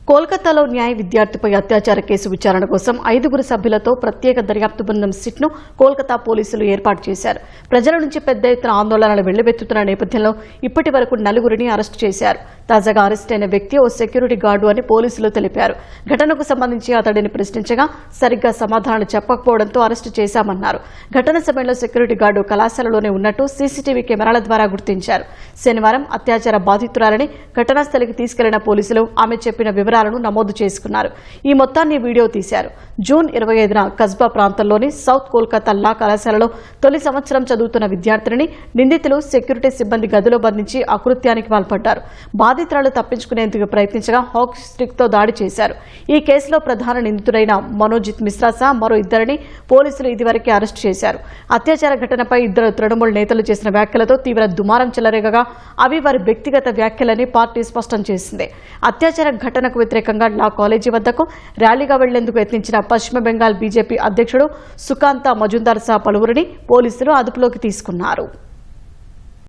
కోల్కతాలో న్యాయ విద్యార్థిపై అత్యాచార కేసు విచారణ కోసం 5 సభ్యులతో ప్రత్యేక దర్యాప్తు బృందం సిట్ను కోల్కతా పోలీసులు ఏర్పాటు చేశారు. ప్రజల నుంచి పెద్ద ఎత్తున ఆందోళనలు వెల్లువెత్తుతున్న నేపథ్యంలో ఇప్పటి వరకు 4 అరెస్టు చేశారు. తాజాగా అరెస్ట్ అయిన వ్యక్తి ఓ సెక్యూరిటీ గార్డు అని పోలీసులు తెలిపారు. ఘటనకు సంబంధించి అతడిని ప్రశ్నించగా సరిగ్గా సమాధానాలు చెప్పకపోవడంతో అరెస్టు చేశామన్నారు. ఘటన సమయంలో సెక్యూరిటీ గార్డు కళాశాలలోనే ఉన్నట్టు సీసీటీవీ కెమెరాల ద్వారా గుర్తించారు. శనివారం అత్యాచార బాధితురాలని ఘటనా స్థలికి తీసుకెళ్లిన పోలీసులు ఆమె చెప్పిన వివరాలను నమోదు చేసుకున్నారు. ఈ మొత్తాన్ని వీడియో తీశారు. జూన్ 25న కస్బా ప్రాంతంలోని సౌత్ కోల్కతా లా కళాశాలలో తొలి సంవత్సరం చదువుతున్న విద్యార్థిని నిందితులు సెక్యూరిటీ సిబ్బంది గదిలో బంధించి అకృత్యానికి పాల్పడ్డారు. బాధితురాలు తప్పించుకునేందుకు ప్రయత్నించగా హాకీ స్టిక్తో దాడి చేశారు. ఈ కేసులో ప్రధాన నిందితుడైన మనోజిత్ మిశ్రా సహా మరో 2 పోలీసులు ఇదివరకే అరెస్టు చేశారు. అత్యాచార ఘటనపై 2 తృణమూల్ నేతలు చేసిన వ్యాఖ్యలతో తీవ్ర దుమారం చెలరేగగా అవి వారి వ్యక్తిగత వ్యాఖ్యలని పార్టీ స్పష్టం చేసింది. అత్యాచార ఘటనకు వ్యతిరేకంగా లా కాలేజీ వద్దకు ర్యాలీగా వెళ్లేందుకు యత్నించిన పశ్చిమ బెంగాల్ బీజేపీ అధ్యక్షుడు సుకాంత మజుందార్ సహా పలువురిని పోలీసులు అదుపులోకి తీసుకున్నారు.